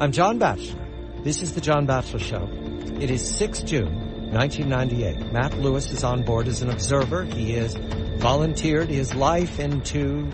I'm John Batchelor. This is the John Batchelor Show. It is 6 June, 1998. Matt Lewis is on board as an observer. He has volunteered his life into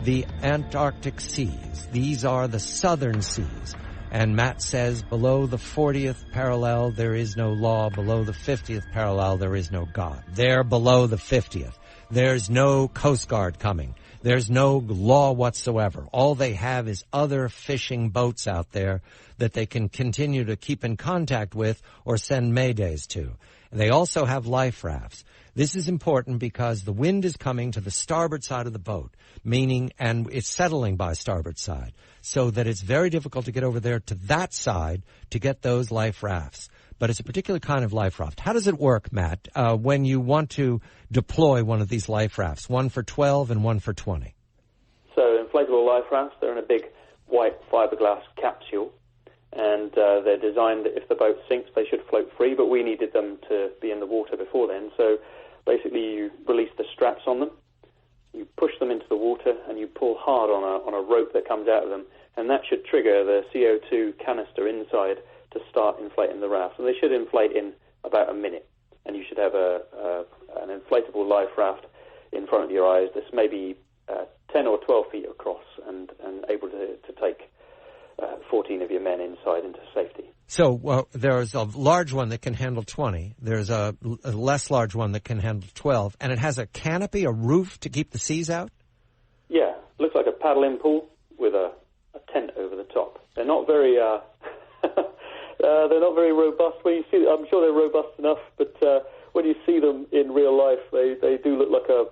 the Antarctic seas. These are the southern seas. And Matt says below the 40th parallel, there is no law. Below the 50th parallel, there is no God. There below the 50th, there's no Coast Guard coming. There's no law whatsoever. All they have is other fishing boats out there that they can continue to keep in contact with or send maydays to. They also have life rafts. This is important because the wind is coming to the starboard side of the boat, meaning, and it's settling by starboard side, so that it's very difficult to get over there to that side to get those life rafts. But it's a particular kind of life raft. How does it work, Matt, when you want to deploy one of these life rafts, one for 12 and one for 20? So inflatable life rafts, they're in a big white fiberglass capsule, and they're designed that if the boat sinks, they should float free, but we needed them to be in the water before then. So basically you release the straps on them, you push them into the water, and you pull hard on a rope that comes out of them, and that should trigger the CO2 canister inside to start inflating the raft. And they should inflate in about a minute, and you should have an inflatable life raft in front of your eyes that's maybe 10 or 12 feet across and able to take 14 of your men inside into safety. So there's a large one that can handle 20. There's a less large one that can handle 12. And it has a canopy, a roof to keep the seas out? Yeah, looks like a paddle-in pool with a tent over the top. They're not very they're not very robust. When you see, I'm sure they're robust enough, but when you see them in real life, they do look like a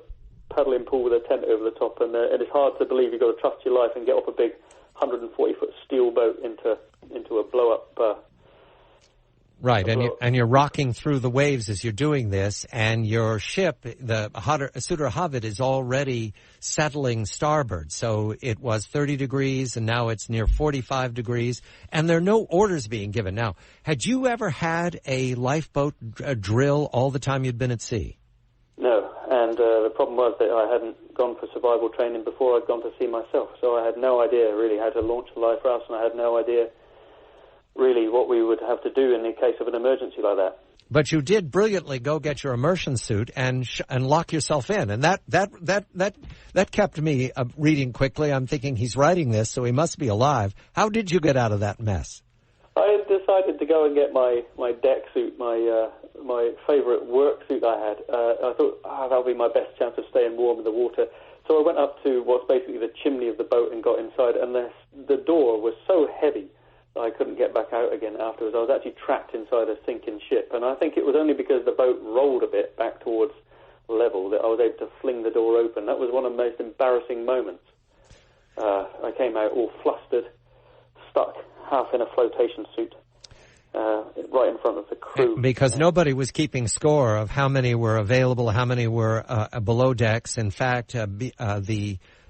paddling pool with a tent over the top, and it's hard to believe you've got to trust your life and get off a big 140-foot steel boat into a blow-up. Right, and you're rocking through the waves as you're doing this, and your ship, the Suder Havid, is already settling starboard. So it was 30 degrees, and now it's near 45 degrees, and there are no orders being given. Now, had you ever had a lifeboat drill all the time you'd been at sea? No, and the problem was that I hadn't gone for survival training before I'd gone to sea myself, so I had no idea really how to launch the life rafts, and I had no idea really what we would have to do in the case of an emergency like that. But you did brilliantly go get your immersion suit and lock yourself in, and that kept me reading quickly. I'm thinking he's writing this, so he must be alive. How did you get out of that mess? I decided to go and get my deck suit, my favourite work suit I had. I thought that'll be my best chance of staying warm in the water. So I went up to what's basically the chimney of the boat and got inside, and the door was so heavy I couldn't get back out again afterwards. I was actually trapped inside a sinking ship, and I think it was only because the boat rolled a bit back towards level that I was able to fling the door open. That was one of the most embarrassing moments. I came out all flustered, stuck, half in a flotation suit, right in front of the crew. Because nobody was keeping score of how many were available, how many were below decks. In fact,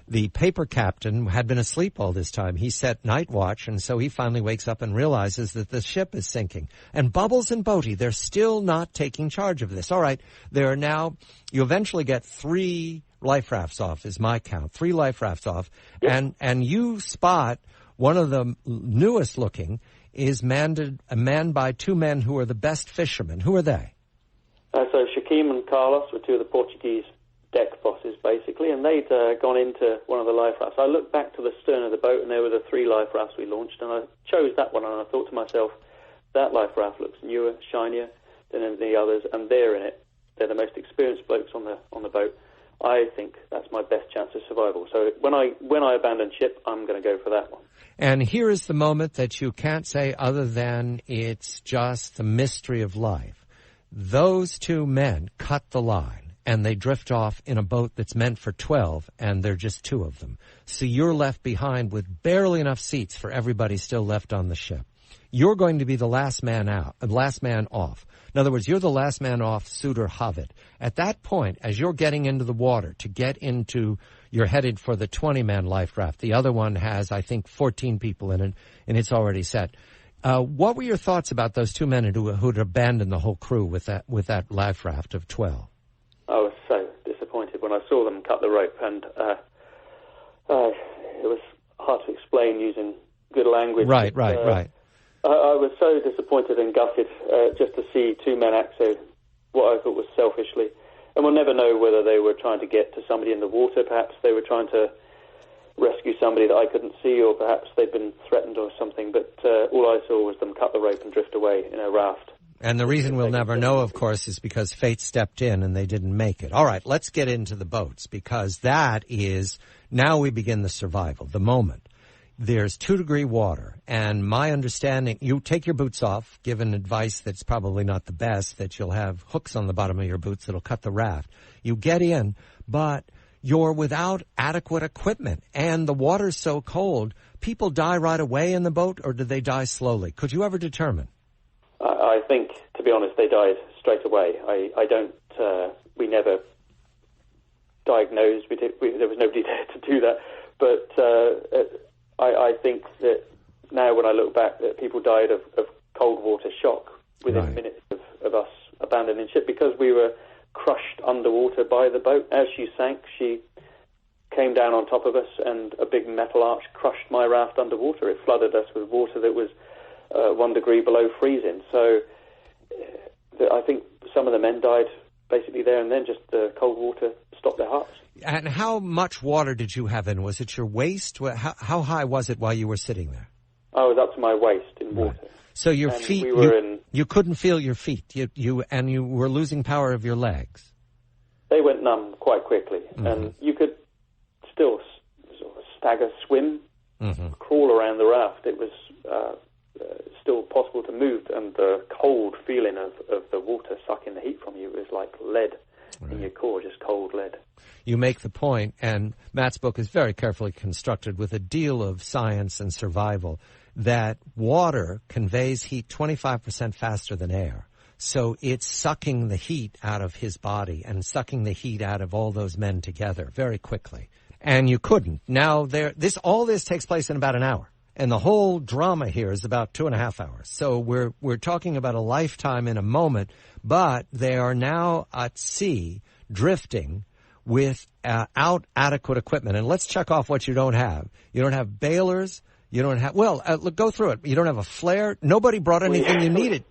the paper captain had been asleep all this time. He set night watch, and so he finally wakes up and realizes that the ship is sinking. And Bubbles and Bodie, they're still not taking charge of this. All right, there are now, you eventually get 3 life rafts off, is my count, 3 life rafts off. Yes. And you spot one of the newest looking is manned by 2 men who are the best fishermen. Who are they? So Shaquem and Carlos were 2 of the Portuguese deck bosses, basically, and they'd gone into one of the life rafts. I looked back to the stern of the boat, and there were the 3 life rafts we launched, and I chose that one, and I thought to myself, that life raft looks newer, shinier than any of the others, and they're in it. They're the most experienced blokes on the boat. I think that's my best chance of survival. So when I abandon ship, I'm going to go for that one. And here is the moment that you can't say other than it's just the mystery of life. Those 2 men cut the line, and they drift off in a boat that's meant for 12, and there are just 2 of them. So you're left behind with barely enough seats for everybody still left on the ship. You're going to be the last man off. In other words, you're the last man off Suder Havid. At that point, as you're getting into the water to get into, you're headed for the 20-man life raft. The other one has, I think, 14 people in it, and it's already set. What were your thoughts about those 2 men who'd abandoned the whole crew with that life raft of 12? I was so disappointed when I saw them cut the rope, and it was hard to explain using good language. Right. I was so disappointed and gutted just to see two men act so what I thought was selfishly. And we'll never know whether they were trying to get to somebody in the water. Perhaps they were trying to rescue somebody that I couldn't see, or perhaps they'd been threatened or something. But all I saw was them cut the rope and drift away in a raft. And the reason we'll never know, of course, is because fate stepped in and they didn't make it. All right, let's get into the boats, because that is, now we begin the survival, the moment. There's 2-degree water, and my understanding, you take your boots off, given advice that's probably not the best, that you'll have hooks on the bottom of your boots that'll cut the raft. You get in, but you're without adequate equipment, and the water's so cold, people die right away in the boat, or do they die slowly? Could you ever determine? I think, to be honest, they died straight away. We never diagnosed, there was nobody there to do that, but I think that now when I look back that people died of cold water shock within minutes of us abandoning ship, because we were crushed underwater by the boat. As she sank, she came down on top of us and a big metal arch crushed my raft underwater. It flooded us with water that was 1 degree below freezing. So I think some of the men died basically there and then, just the cold water stopped their hearts. And how much water did you have in? Was it your waist? How high was it while you were sitting there? I was up to my waist in water. So your feet, you couldn't feel your feet, and you were losing power of your legs. They went numb quite quickly, and you could still sort of stagger, swim, crawl around the raft. It was still possible to move, and the cold feeling of the water sucking the heat from you was like lead in your core, just cold lead. You make the point, and Matt's book is very carefully constructed with a deal of science and survival, that water conveys heat 25% faster than air. So it's sucking the heat out of his body and sucking the heat out of all those men together very quickly. And you couldn't. Now, all this takes place in about an hour. And the whole drama here is about 2.5 hours. So we're talking about a lifetime in a moment, but they are now at sea, drifting, without adequate equipment. And let's check off what you don't have. You don't have bailers. You don't have, look, go through it. You don't have a flare. Nobody brought anything you needed.